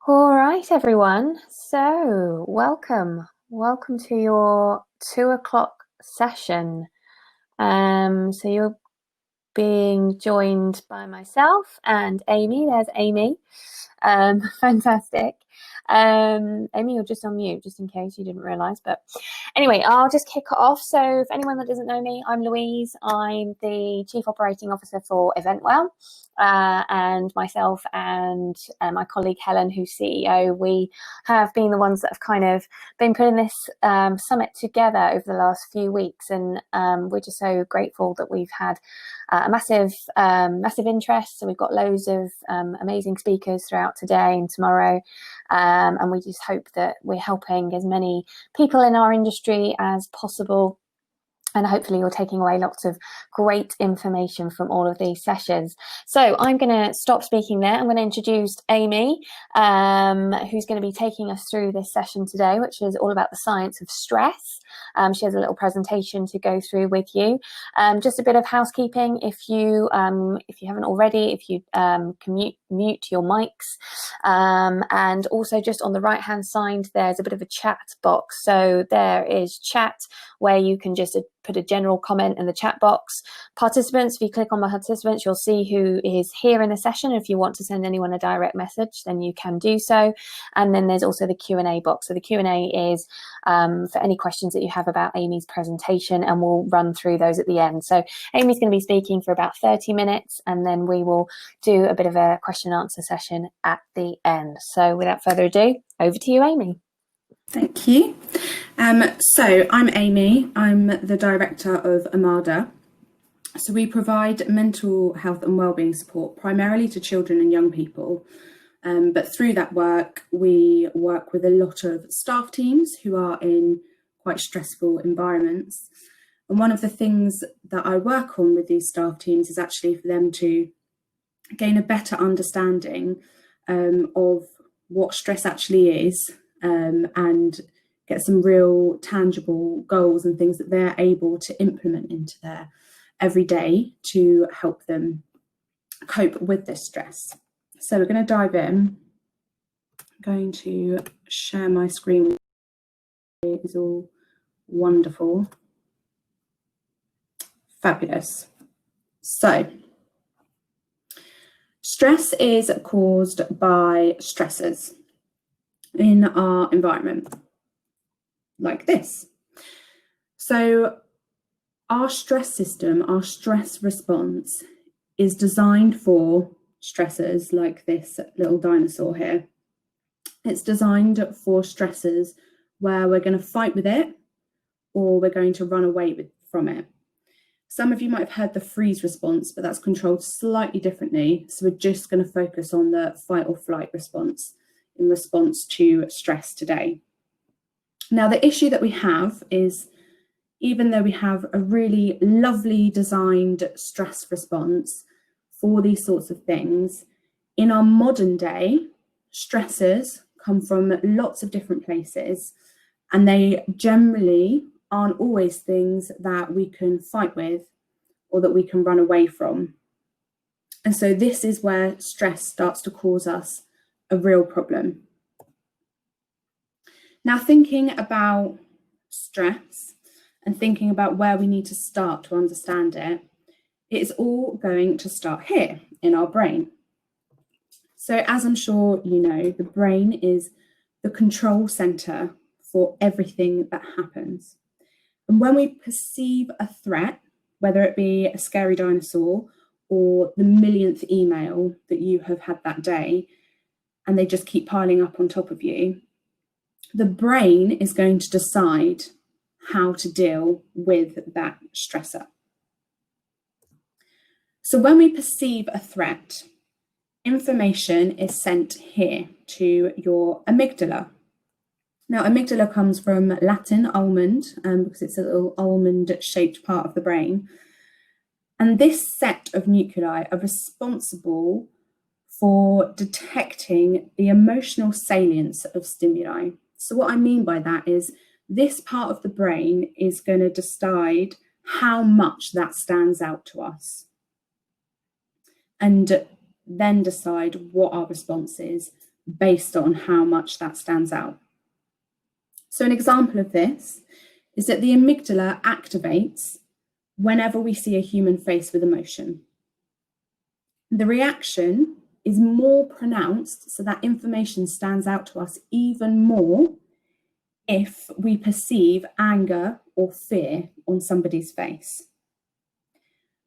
All right, everyone. So welcome to your 2 o'clock session. So you're being joined by myself and Amy. There's Amy. Fantastic. Amy, you're just on mute, just in case you didn't realise. But anyway, I'll just kick it off. So for anyone that doesn't know me, I'm Louise. I'm the Chief Operating Officer for EventWell. And myself and my colleague Helen, who's CEO, we have been the ones that have kind of been putting this summit together over the last few weeks, and we're just so grateful that we've had a massive interest. So we've got loads of amazing speakers throughout today and tomorrow, and we just hope that we're helping as many people in our industry as possible. And hopefully you're taking away lots of great information from all of these sessions. So I'm going to stop speaking there. I'm going to introduce Amy, who's going to be taking us through this session today, which is all about the science of stress. She has a little presentation to go through with you. Just a bit of housekeeping. If you haven't already, if you can mute your mics, and also just on the right hand side, there's a bit of a chat box. So there is chat where you can just put a general comment in the chat box. Participants, if you click on the participants, you'll see who is here in the session. If you want to send anyone a direct message, then you can do so. And then there's also the Q&A box. So the Q&A is for any questions that you have about Amy's presentation, and we'll run through those at the end. So Amy's going to be speaking for about 30 minutes, and then we will do a bit of a question and answer session at the end. So without further ado, over to you, Amy. Thank you. So I'm Amy. I'm the Director of Amada. So we provide mental health and wellbeing support primarily to children and young people. But through that work, we work with a lot of staff teams who are in quite stressful environments. And one of the things that I work on with these staff teams is actually for them to gain a better understanding of what stress actually is, and get some real tangible goals and things that they're able to implement into their everyday to help them cope with this stress. So we're going to dive in. I'm going to share my screen. It is all wonderful. Fabulous. So stress is caused by stressors in our environment, like this. So our stress system, our stress response is designed for stressors like this little dinosaur here. It's designed for stressors where we're going to fight with it or we're going to run away from it. Some of you might have heard the freeze response, but that's controlled slightly differently. So we're just going to focus on the fight or flight response in response to stress today. Now, the issue that we have is, even though we have a really lovely designed stress response for these sorts of things, in our modern day, stressors come from lots of different places, and they generally aren't always things that we can fight with or that we can run away from. And so this is where stress starts to cause us a real problem. Now, thinking about stress and thinking about where we need to start to understand it, it's all going to start here in our brain. So as I'm sure you know, the brain is the control center for everything that happens. And when we perceive a threat, whether it be a scary dinosaur or the millionth email that you have had that day, and they just keep piling up on top of you, the brain is going to decide how to deal with that stressor. So when we perceive a threat, information is sent here to your amygdala. Now, amygdala comes from Latin almond, because it's a little almond-shaped part of the brain. And this set of nuclei are responsible for detecting the emotional salience of stimuli. So what I mean by that is this part of the brain is going to decide how much that stands out to us, and then decide what our response is based on how much that stands out. So an example of this is that the amygdala activates whenever we see a human face with emotion. The reaction is more pronounced, so that information stands out to us even more if we perceive anger or fear on somebody's face.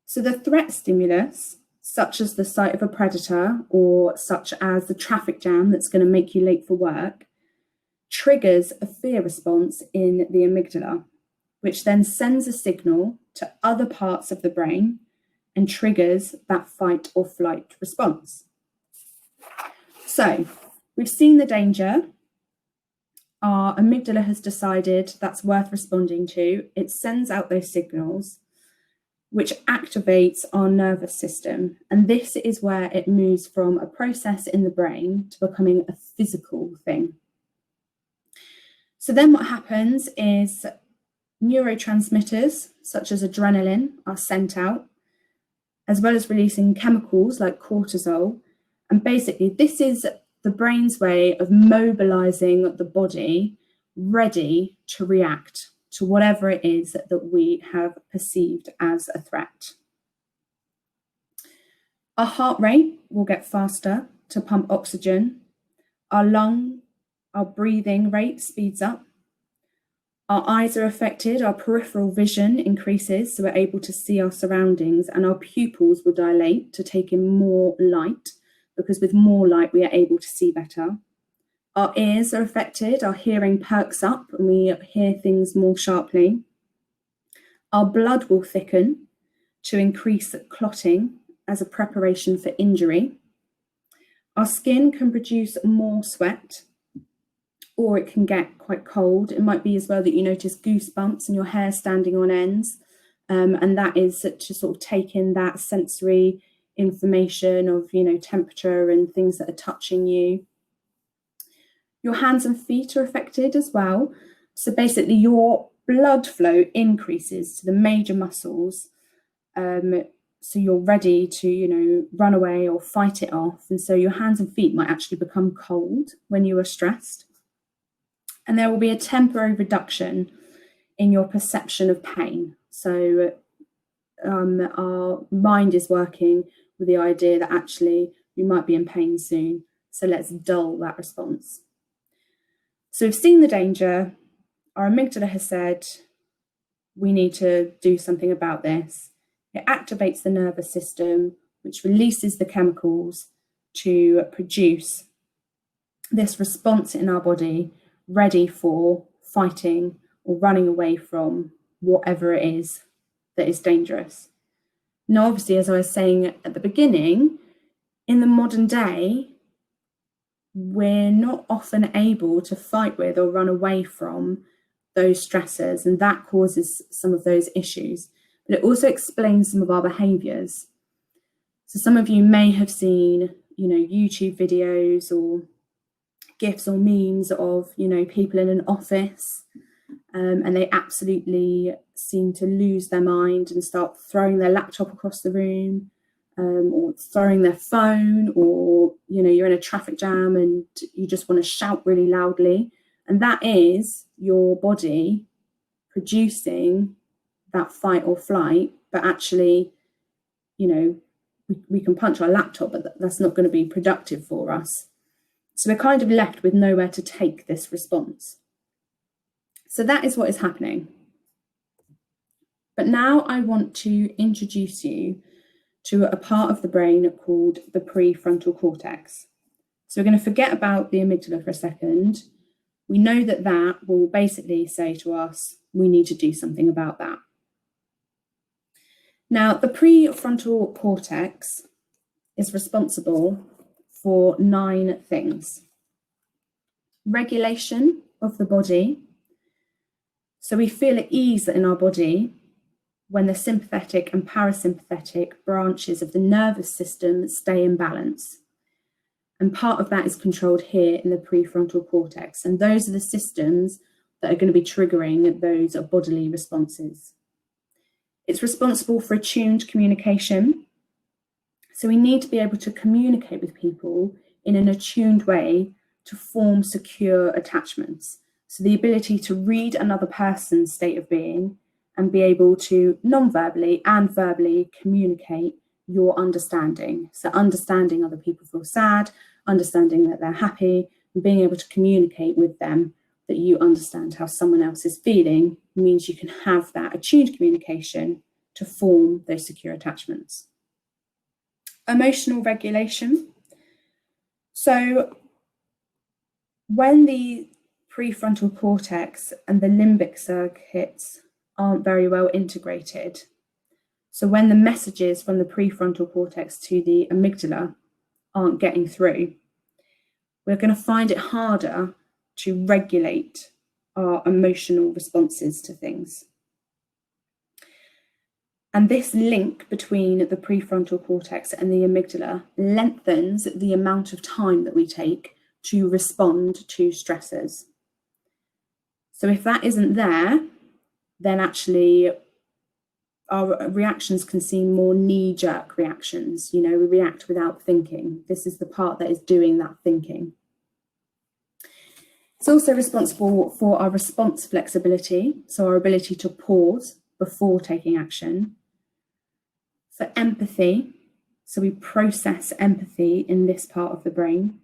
So the threat stimulus, such as the sight of a predator or such as the traffic jam that's going to make you late for work, triggers a fear response in the amygdala, which then sends a signal to other parts of the brain and triggers that fight or flight response. So we've seen the danger. Our amygdala has decided that's worth responding to. It sends out those signals, which activates our nervous system. And this is where it moves from a process in the brain to becoming a physical thing. So then what happens is neurotransmitters, such as adrenaline, are sent out, as well as releasing chemicals like cortisol. And basically, this is the brain's way of mobilizing the body ready to react to whatever it is that we have perceived as a threat. Our heart rate will get faster to pump oxygen. Our breathing rate speeds up. Our eyes are affected, our peripheral vision increases, so we're able to see our surroundings, and our pupils will dilate to take in more light, because with more light we are able to see better. Our ears are affected, our hearing perks up and we hear things more sharply. Our blood will thicken to increase clotting as a preparation for injury. Our skin can produce more sweat, or it can get quite cold. It might be as well that you notice goosebumps and your hair standing on ends, and that is to sort of take in that sensory information of, temperature and things that are touching you. Your hands and feet are affected as well. So basically your blood flow increases to the major muscles. So you're ready to, run away or fight it off. And so your hands and feet might actually become cold when you are stressed. And there will be a temporary reduction in your perception of pain. So our mind is working with the idea that actually you might be in pain soon. So let's dull that response. So we've seen the danger. Our amygdala has said, we need to do something about this. It activates the nervous system, which releases the chemicals to produce this response in our body, ready for fighting or running away from whatever it is that is dangerous. Now, obviously, as I was saying at the beginning, in the modern day, we're not often able to fight with or run away from those stressors, and that causes some of those issues. But it also explains some of our behaviours. So some of you may have seen, YouTube videos or GIFs or memes of, people in an office, and they absolutely seem to lose their mind and start throwing their laptop across the room, or throwing their phone, or, you're in a traffic jam and you just want to shout really loudly. And that is your body producing that fight or flight, but actually, we can punch our laptop, but that's not going to be productive for us. So we're kind of left with nowhere to take this response. So that is what is happening. But now I want to introduce you to a part of the brain called the prefrontal cortex. So we're going to forget about the amygdala for a second. We know that that will basically say to us, we need to do something about that. Now, the prefrontal cortex is responsible for 9 things. Regulation of the body. So we feel at ease in our body when the sympathetic and parasympathetic branches of the nervous system stay in balance. And part of that is controlled here in the prefrontal cortex. And those are the systems that are going to be triggering those bodily responses. It's responsible for attuned communication. So we need to be able to communicate with people in an attuned way to form secure attachments. So the ability to read another person's state of being and be able to non-verbally and verbally communicate your understanding. So understanding other people feel sad, understanding that they're happy, and being able to communicate with them that you understand how someone else is feeling means you can have that attuned communication to form those secure attachments. Emotional regulation. So when the prefrontal cortex and the limbic circuits aren't very well integrated, so when the messages from the prefrontal cortex to the amygdala aren't getting through, we're going to find it harder to regulate our emotional responses to things. And this link between the prefrontal cortex and the amygdala lengthens the amount of time that we take to respond to stressors. So if that isn't there, then actually our reactions can seem more knee-jerk reactions. We react without thinking. This is the part that is doing that thinking. It's also responsible for our response flexibility, so our ability to pause before taking action. For empathy, so we process empathy in this part of the brain.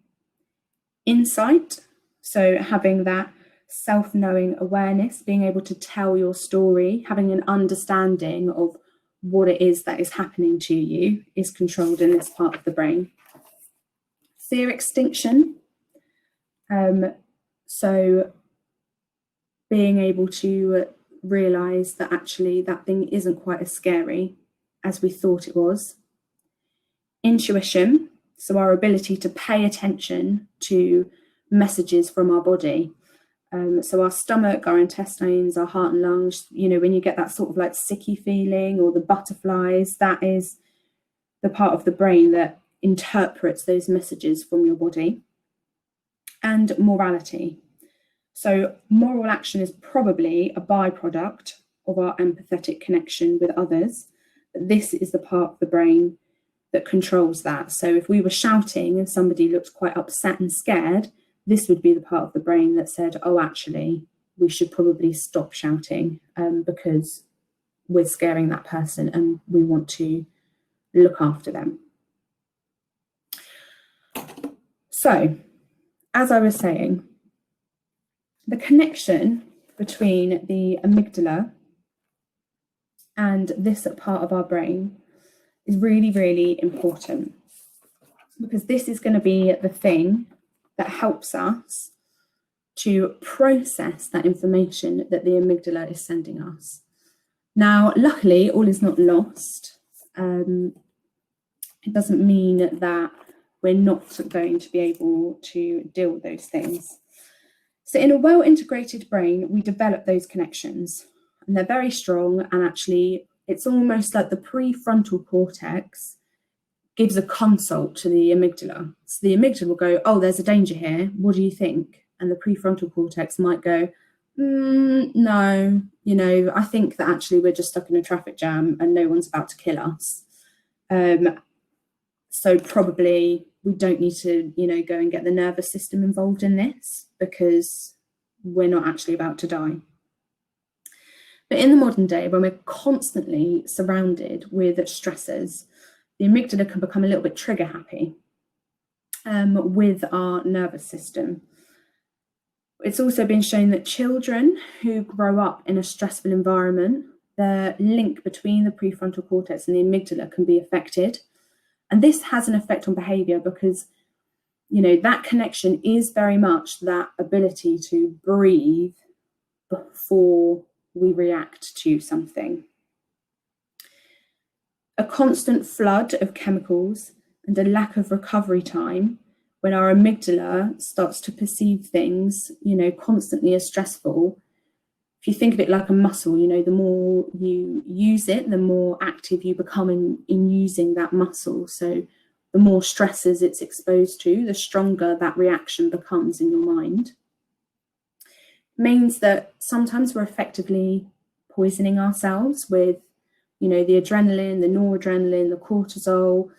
Insight, so having that self-knowing awareness, being able to tell your story, having an understanding of what it is that is happening to you is controlled in this part of the brain. Fear extinction, so being able to realise that actually that thing isn't quite as scary as we thought it was. Intuition, so our ability to pay attention to messages from our body. So our stomach, our intestines, our heart and lungs, when you get that sort of like sicky feeling or the butterflies, that is the part of the brain that interprets those messages from your body. And morality. So moral action is probably a byproduct of our empathetic connection with others. But this is the part of the brain that controls that. So if we were shouting and somebody looked quite upset and scared, this would be the part of the brain that said, oh, actually, we should probably stop shouting because we're scaring that person and we want to look after them. So, as I was saying, the connection between the amygdala and this part of our brain is really, really important, because this is going to be the thing that helps us to process that information that the amygdala is sending us. Now, luckily, all is not lost. It doesn't mean that we're not going to be able to deal with those things. So in a well-integrated brain, we develop those connections, and they're very strong, and actually it's almost like the prefrontal cortex gives a consult to the amygdala. So the amygdala will go, oh, there's a danger here, what do you think? And the prefrontal cortex might go, no, I think that actually we're just stuck in a traffic jam and no one's about to kill us. So probably we don't need to, go and get the nervous system involved in this because we're not actually about to die. But in the modern day, when we're constantly surrounded with stressors, the amygdala can become a little bit trigger happy with our nervous system. It's also been shown that children who grow up in a stressful environment, the link between the prefrontal cortex and the amygdala can be affected. And this has an effect on behaviour because, that connection is very much that ability to breathe before we react to something. A constant flood of chemicals and a lack of recovery time when our amygdala starts to perceive things, constantly as stressful. If you think of it like a muscle, the more you use it, the more active you become in using that muscle. So the more stresses it's exposed to, the stronger that reaction becomes in your mind. It means that sometimes we're effectively poisoning ourselves with, the adrenaline, the noradrenaline, the cortisol,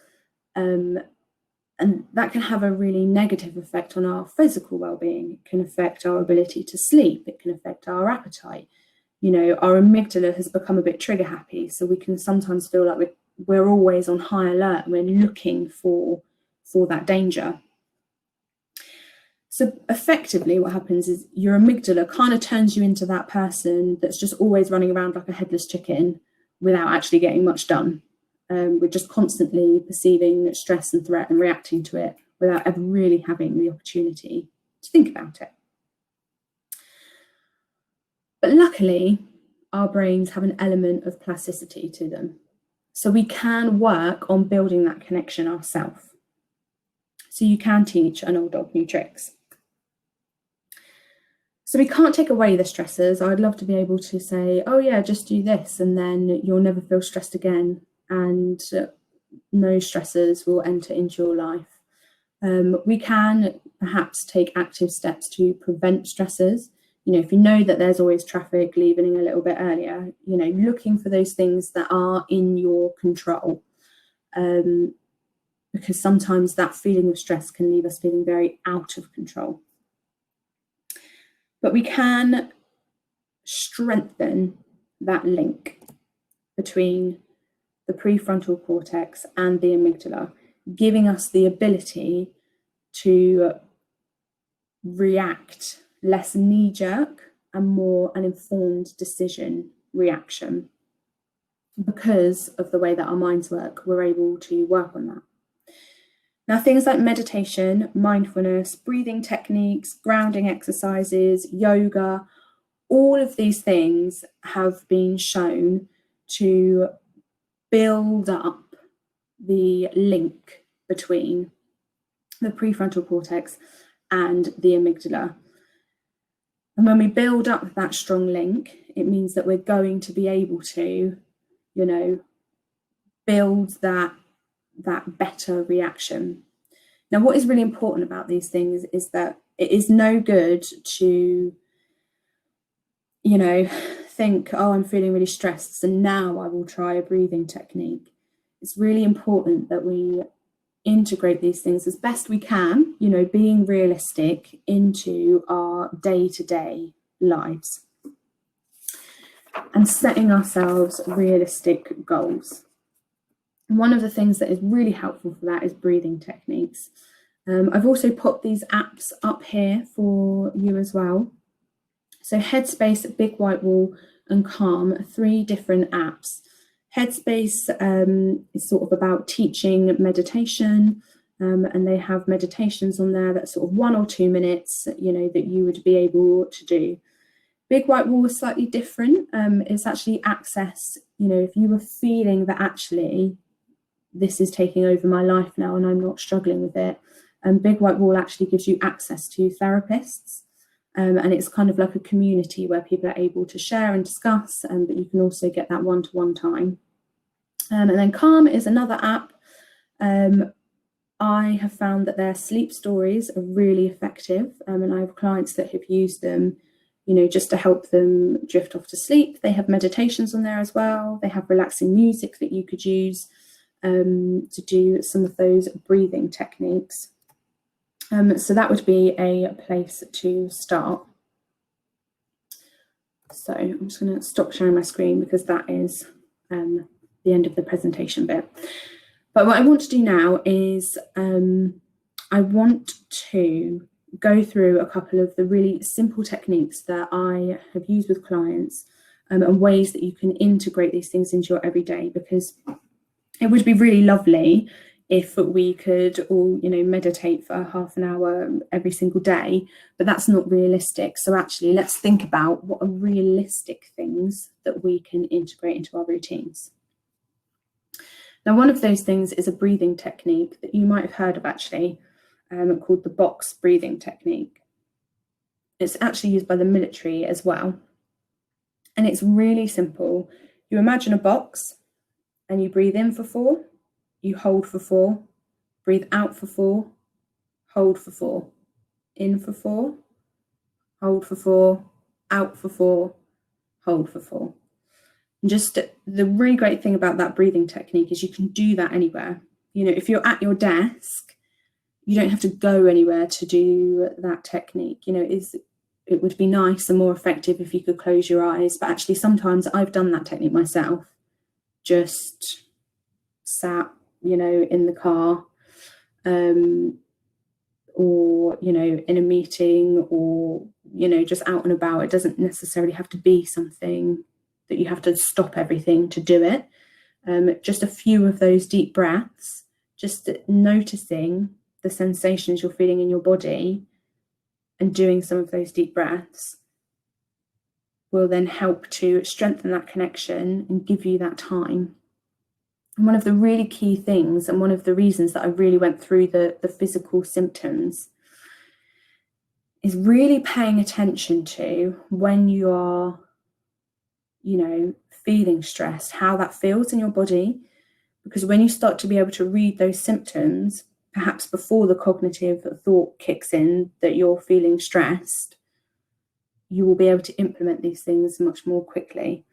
And that can have a really negative effect on our physical well-being. It can affect our ability to sleep. It can affect our appetite. Our amygdala has become a bit trigger happy, so we can sometimes feel like we're always on high alert and we're looking for that danger. So effectively what happens is your amygdala kind of turns you into that person that's just always running around like a headless chicken without actually getting much done. We're just constantly perceiving stress and threat and reacting to it without ever really having the opportunity to think about it. But luckily, our brains have an element of plasticity to them. So we can work on building that connection ourselves. So you can teach an old dog new tricks. So we can't take away the stressors. I'd love to be able to say, oh yeah, just do this and then you'll never feel stressed again, and no stressors will enter into your life. We can perhaps take active steps to prevent stressors. If you know that there's always traffic, leaving a little bit earlier, looking for those things that are in your control. Because sometimes that feeling of stress can leave us feeling very out of control. But we can strengthen that link between the prefrontal cortex and the amygdala, giving us the ability to react less knee-jerk and more an informed decision reaction. Because of the way that our minds work, we're able to work on that. Now, things like meditation, mindfulness, breathing techniques, grounding exercises, yoga, all of these things have been shown to build up the link between the prefrontal cortex and the amygdala. And when we build up that strong link, it means that we're going to be able to, build that better reaction. Now, what is really important about these things is that it is no good to, think, oh, I'm feeling really stressed, so now I will try a breathing technique. It's really important that we integrate these things as best we can, being realistic, into our day-to-day lives and setting ourselves realistic goals. And one of the things that is really helpful for that is breathing techniques. I've also put these apps up here for you as well. So Headspace, Big White Wall and Calm are 3 different apps. Headspace is sort of about teaching meditation, and they have meditations on there that's sort of 1 or 2 minutes, that you would be able to do. Big White Wall is slightly different. It's actually access, if you were feeling that actually this is taking over my life now and I'm not struggling with it. Big White Wall actually gives you access to therapists, and it's kind of like a community where people are able to share and discuss, but you can also get that one-to-one time. And then Calm is another app. I have found that their sleep stories are really effective, and I have clients that have used them, just to help them drift off to sleep. They have meditations on there as well. They have relaxing music that you could use to do some of those breathing techniques. So that would be a place to start. So I'm just going to stop sharing my screen because that is the end of the presentation bit. But what I want to do now is I want to go through a couple of the really simple techniques that I have used with clients, and ways that you can integrate these things into your everyday, because it would be really lovely if we could all, meditate for half an hour every single day, but that's not realistic. So actually, let's think about what are realistic things that we can integrate into our routines. Now, one of those things is a breathing technique that you might have heard of actually, called the box breathing technique. It's actually used by the military as well. And it's really simple. You imagine a box and you breathe in for 4, you hold for 4, breathe out for 4, hold for 4, in for 4, hold for 4, out for 4, hold for 4. And just the really great thing about that breathing technique is you can do that anywhere. If you're at your desk you don't have to go anywhere to do that technique. You know, it would be nice and more effective if you could close your eyes, but actually sometimes I've done that technique myself, just sat, you know, in the car, or, you know, in a meeting, or, you know, just out and about. It doesn't necessarily have to be something that you have to stop everything to do it. Just a few of those deep breaths, just noticing the sensations you're feeling in your body and doing some of those deep breaths will then help to strengthen that connection and give you that time. And one of the really key things, and one of the reasons that I really went through the physical symptoms, is really paying attention to when you are, you know, feeling stressed, how that feels in your body. Because when you start to be able to read those symptoms, perhaps before the cognitive thought kicks in that you're feeling stressed, you will be able to implement these things much more quickly.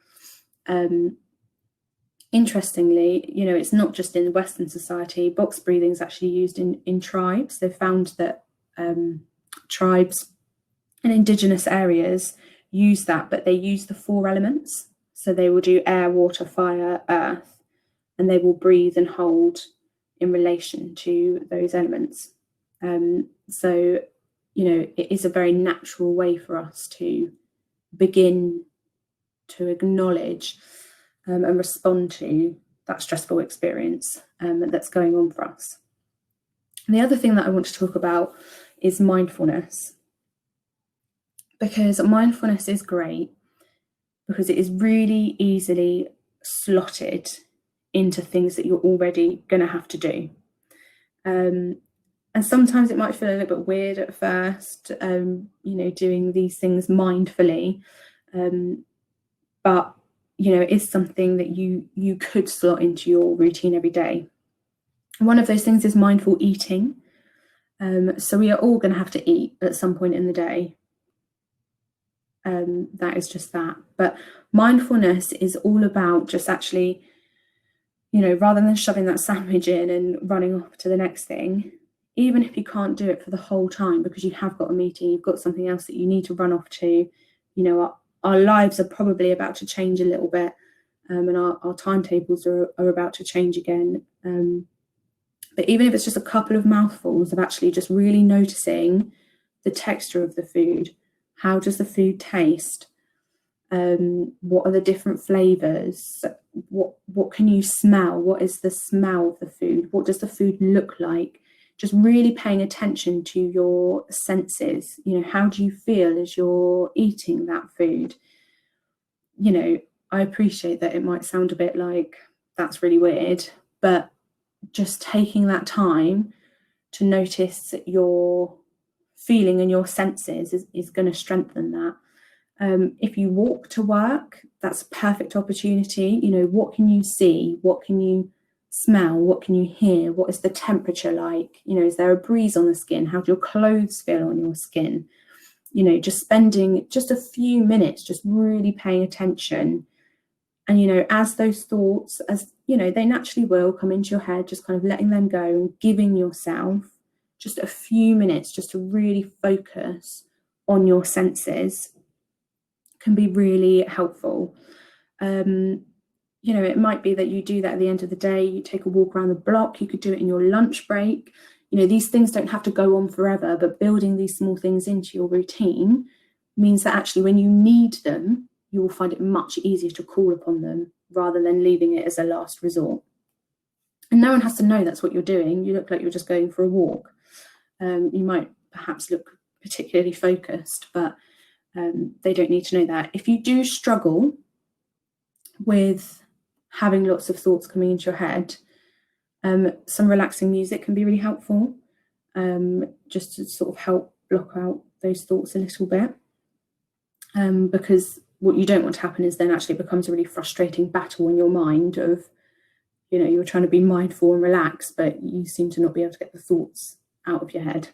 Interestingly, you know, it's not just in Western society. Box breathing is actually used in tribes. They've found that tribes in indigenous areas use that, but they use the 4 elements. So they will do air, water, fire, earth, and they will breathe and hold in relation to those elements. So, you know, it is a very natural way for us to begin to acknowledge and respond to that stressful experience that's going on for us. And the other thing that I want to talk about is mindfulness, because mindfulness is great because it is really easily slotted into things that you're already going to have to do. And sometimes it might feel a little bit weird at first, you know, doing these things mindfully, but you know, it is something that you could slot into your routine every day. One of those things is mindful eating. So we are all going to have to eat at some point in the day. That is just that. But mindfulness is all about just actually, you know, rather than shoving that sandwich in and running off to the next thing, even if you can't do it for the whole time because you have got a meeting, you've got something else that you need to run off to, you know, our lives are probably about to change a little bit, and our timetables are about to change again. But even if it's just a couple of mouthfuls of actually just really noticing the texture of the food, how does the food taste? What are the different flavors? What can you smell? What is the smell of the food? What does the food look like? Just really paying attention to your senses. You know, how do you feel as you're eating that food? You know, I appreciate that it might sound a bit like that's really weird, but just taking that time to notice your feeling and your senses is going to strengthen that. If you walk to work, that's a perfect opportunity. You know, what can you see? What can you smell? What can you hear? What is the temperature like? You know, is there a breeze on the skin? How do your clothes feel on your skin? You know, just spending just a few minutes, just really paying attention. And, you know, as those thoughts, as, you know, they naturally will come into your head, just kind of letting them go and giving yourself just a few minutes just to really focus on your senses can be really helpful. You know, it might be that you do that at the end of the day, you take a walk around the block, you could do it in your lunch break. You know, these things don't have to go on forever, but building these small things into your routine means that actually when you need them, you will find it much easier to call upon them rather than leaving it as a last resort. And no one has to know that's what you're doing. You look like you're just going for a walk. You might perhaps look particularly focused, but they don't need to know that. If you do struggle with having lots of thoughts coming into your head, some relaxing music can be really helpful, just to sort of help block out those thoughts a little bit. Because what you don't want to happen is then actually it becomes a really frustrating battle in your mind of, you know, you're trying to be mindful and relaxed, but you seem to not be able to get the thoughts out of your head.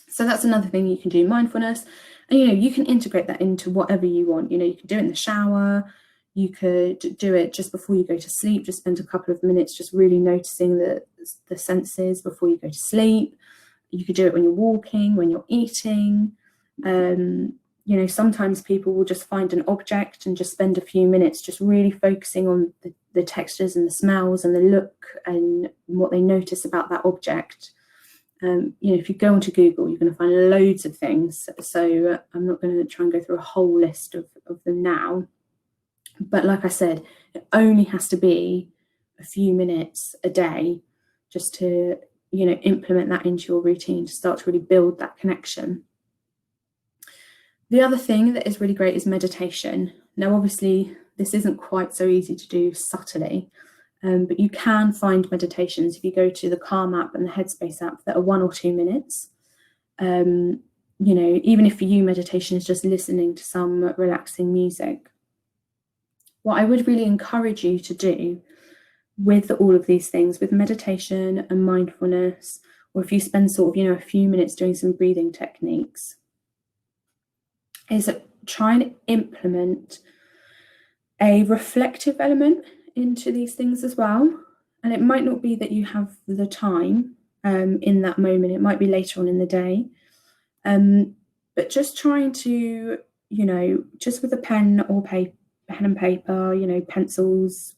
So that's another thing you can do, mindfulness. And, you know, you can integrate that into whatever you want. You know, you can do it in the shower. You could do it just before you go to sleep. Just spend a couple of minutes just really noticing the the senses before you go to sleep. You could do it when you're walking, when you're eating. Sometimes people will just find an object and just spend a few minutes just really focusing on the textures and the smells and the look and what they notice about that object. If you go onto Google, you're going to find loads of things. So I'm not going to try and go through a whole list of them now. But like I said, it only has to be a few minutes a day just to, implement that into your routine, to start to really build that connection. The other thing that is really great is meditation. Now, obviously, this isn't quite so easy to do subtly, but you can find meditations if you go to the Calm app and the Headspace app that are 1 or 2 minutes. Even if for you meditation is just listening to some relaxing music. What I would really encourage you to do with all of these things, with meditation and mindfulness, or if you spend sort of, a few minutes doing some breathing techniques, is try and implement a reflective element into these things as well. And it might not be that you have the time in that moment. It might be later on in the day. But just trying to, just with a pen and paper, pencils,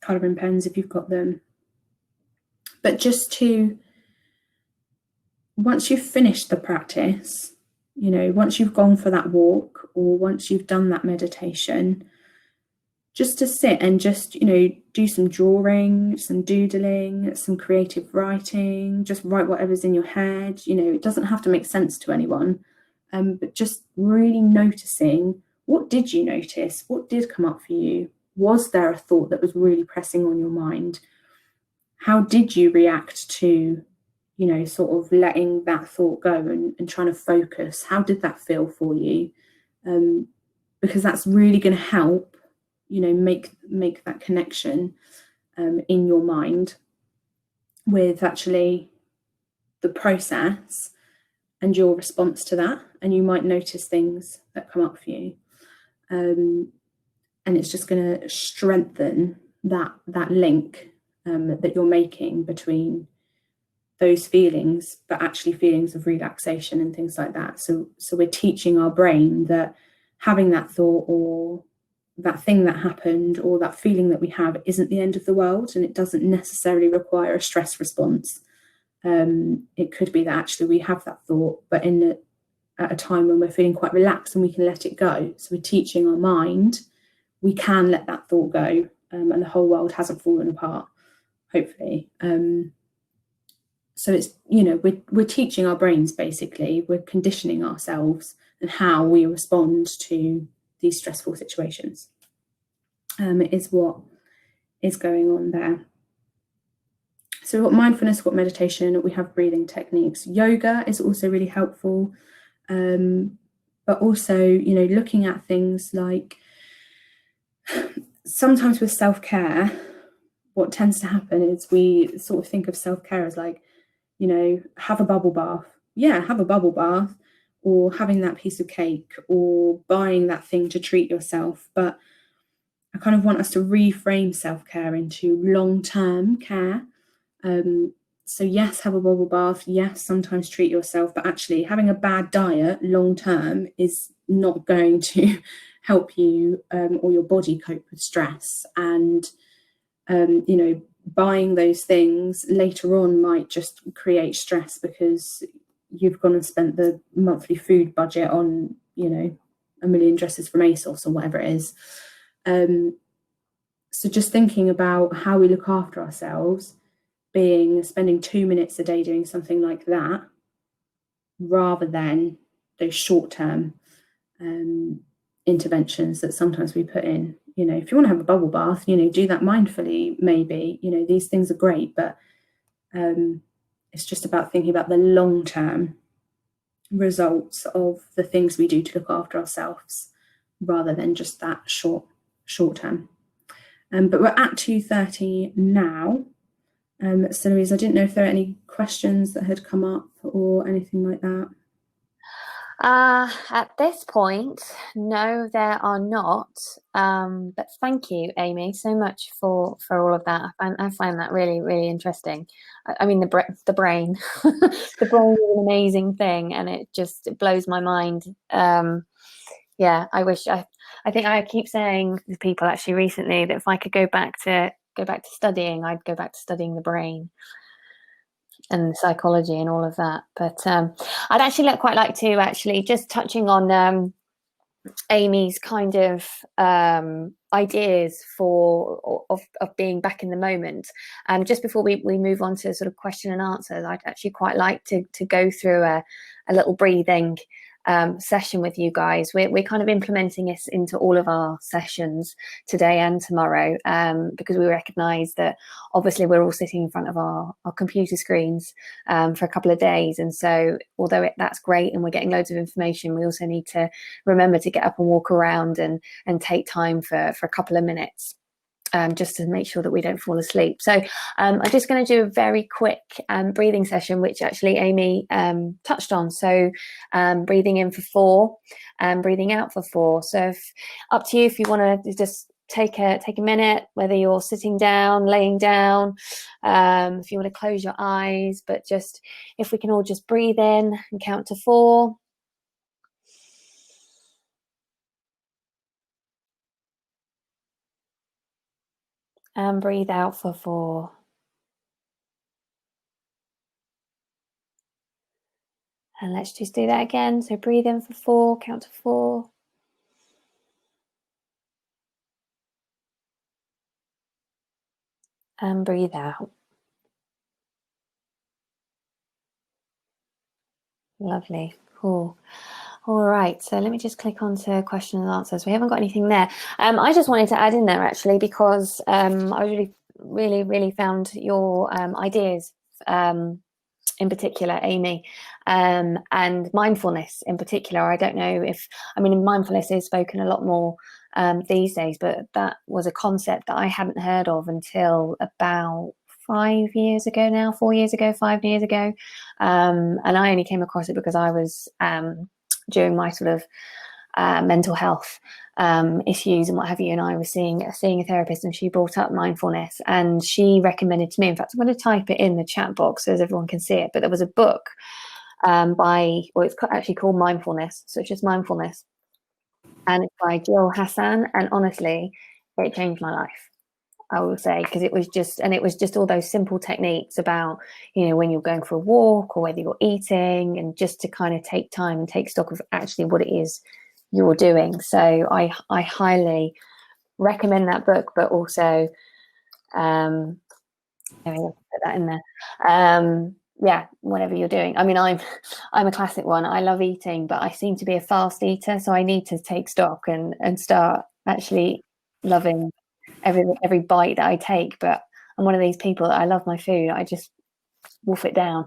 colouring pens if you've got them. But just to, once you've finished the practice, once you've gone for that walk or once you've done that meditation, just to sit and just, do some drawing, some doodling, some creative writing, just write whatever's in your head. It doesn't have to make sense to anyone, but just really noticing, what did you notice? What did come up for you? Was there a thought that was really pressing on your mind? How did you react to, sort of letting that thought go and trying to focus? How did that feel for you? Because that's really going to help, make that connection in your mind with actually the process and your response to that. And you might notice things that come up for you. And it's just going to strengthen that link that you're making between those feelings, but actually feelings of relaxation and things like that. So we're teaching our brain that having that thought or that thing that happened or that feeling that we have isn't the end of the world, and it doesn't necessarily require a stress response. It could be that actually we have that thought, but at a time when we're feeling quite relaxed and we can let it go. So we're teaching our mind we can let that thought go, and the whole world hasn't fallen apart, hopefully. So it's, we're teaching our brains, basically, we're conditioning ourselves and how we respond to these stressful situations, is what is going on there. So we've got mindfulness, we've got meditation, we have breathing techniques. Yoga is also really helpful, but also, looking at things like, sometimes with self-care, what tends to happen is we sort of think of self-care as like, have a bubble bath. Yeah, have a bubble bath, or having that piece of cake, or buying that thing to treat yourself. But I kind of want us to reframe self-care into long-term care. So yes, have a bubble bath. Yes, sometimes treat yourself, but actually having a bad diet long-term is not going to help you or your body cope with stress. And, buying those things later on might just create stress because you've gone and spent the monthly food budget on, a million dresses from ASOS or whatever it is. So just thinking about how we look after ourselves, spending 2 minutes a day doing something like that, rather than those short-term interventions that sometimes we put in. If you want to have a bubble bath, do that mindfully, maybe. These things are great, but it's just about thinking about the long-term results of the things we do to look after ourselves, rather than just that short-term. But we're at 2:30 now. So Louise, I didn't know if there are any questions that had come up or anything like that. At this point, no, there are not. But thank you, Amy, so much for all of that. I find that really, really interesting. I mean, the brain, the brain is an amazing thing, and it blows my mind. Yeah, I think I keep saying to people actually recently that if I could go back to studying, I'd go back to studying the brain and psychology and all of that. But I'd actually quite like to just touching on Amy's kind of ideas of being back in the moment. Just before we move on to sort of question and answers, I'd actually quite like to go through a little breathing session with you guys. We're kind of implementing this into all of our sessions today and tomorrow, because we recognize that obviously we're all sitting in front of our computer screens for a couple of days, and so although that's great and we're getting loads of information, we also need to remember to get up and walk around and take time for a couple of minutes, just to make sure that we don't fall asleep. So I'm just going to do a very quick breathing session, which actually Amy touched on. So breathing in for 4 and breathing out for 4. So up to you if you want to just take a minute, whether you're sitting down, laying down, if you want to close your eyes, but just if we can all just breathe in and count to 4. And breathe out for 4. And let's just do that again. So breathe in for 4, count to 4. And breathe out. Lovely. Cool. All right, so let me just click on to question and answers. We haven't got anything there. I just wanted to add in there actually, because I really found your ideas in particular, Amy, and mindfulness in particular. I don't know if, I mean, mindfulness is spoken a lot more these days, but that was a concept that I hadn't heard of until about 5 years ago now, 4 years ago, 5 years ago. And I only came across it because I was during my sort of mental health issues and what have you, and I was seeing a therapist, and she brought up mindfulness, and she recommended to me, in fact I'm going to type it in the chat box so as everyone can see it, but there was a book it's actually called Mindfulness, so it's just Mindfulness, and it's by Jill Hassan, and honestly it changed my life, I will say, because it was just all those simple techniques about, you know, when you're going for a walk or whether you're eating, and just to kind of take time and take stock of actually what it is you're doing. So I highly recommend that book, but also let me put that in there. Yeah, whatever you're doing. I mean, I'm a classic one. I love eating, but I seem to be a fast eater, so I need to take stock and start actually loving every bite that I take. But I'm one of these people that I love my food, I just wolf it down.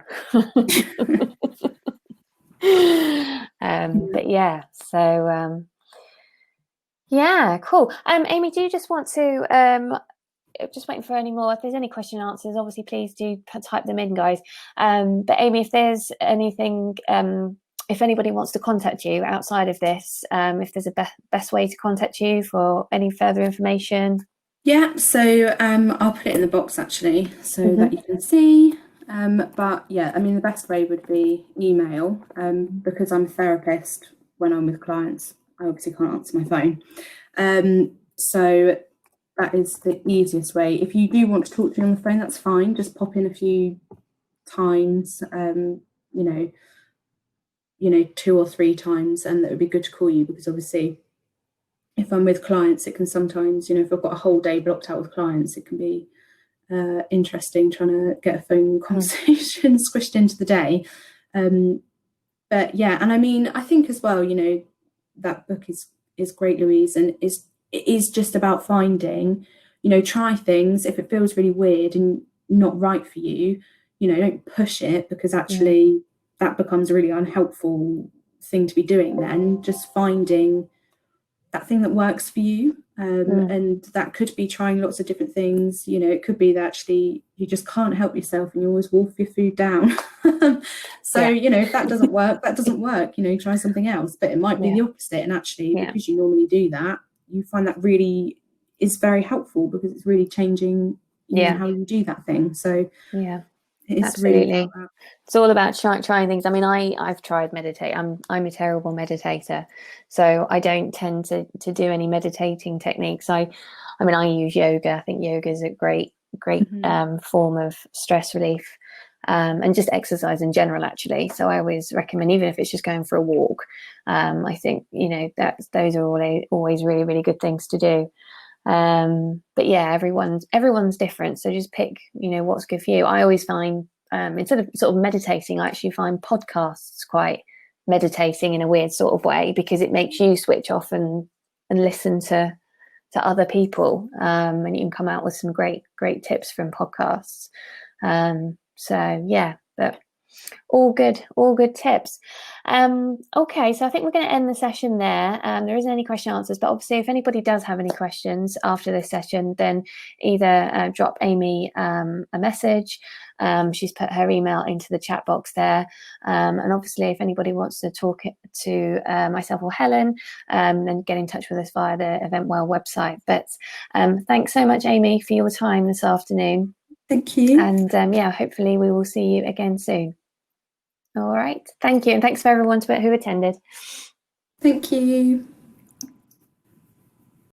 But yeah, so yeah, cool. Amy, do you just want to just waiting for any more, if there's any question and answers, obviously please do type them in, guys. But Amy, if there's anything, if anybody wants to contact you outside of this, if there's a best way to contact you for any further information. Yeah, so I'll put it in the box actually, so that you can see. But yeah, I mean, the best way would be email, because I'm a therapist. When I'm with clients, I obviously can't answer my phone. So that is the easiest way. If you do want to talk to me on the phone, that's fine. Just pop in a few times, you know, 2 or 3 times, and that would be good to call you, because obviously if I'm with clients, it can sometimes, you know, if I've got a whole day blocked out with clients, it can be interesting trying to get a phone conversation squished into the day. But yeah, and I mean, I think as well, you know, that book is great, Louise, and it is just about finding, you know, try things. If it feels really weird and not right for you, you know, don't push it, because actually that becomes a really unhelpful thing to be doing then. Just finding that thing that works for you. And that could be trying lots of different things. You know, it could be that actually you just can't help yourself and you always wolf your food down. So, you know, if that doesn't work, that doesn't work. You know, try something else. But it might be the opposite. And actually, because you normally do that, you find that really is very helpful because it's really changing how you do that thing. So it's absolutely. really about that. It's all about trying things. I mean, I've tried meditate. I'm a terrible meditator, so I don't tend to do any meditating techniques. I mean, I use yoga. I think yoga is a great form of stress relief, and just exercise in general, actually. So I always recommend, even if it's just going for a walk. I think, you know, those are always really, really good things to do. But yeah, everyone's different. So just pick, you know, what's good for you. I always find, instead of sort of meditating, I actually find podcasts quite meditating in a weird sort of way, because it makes you switch off and listen to other people, and you can come out with some great tips from podcasts. So yeah, but all good tips. Okay, so I think we're going to end the session there. There isn't any question answers, but obviously if anybody does have any questions after this session, then either drop Amy a message. She's put her email into the chat box there, and obviously if anybody wants to talk to myself or Helen, then get in touch with us via the EventWell website. But thanks so much, Amy, for your time this afternoon. Thank you. And yeah, hopefully we will see you again soon. All right. Thank you. And thanks for everyone who attended. Thank you.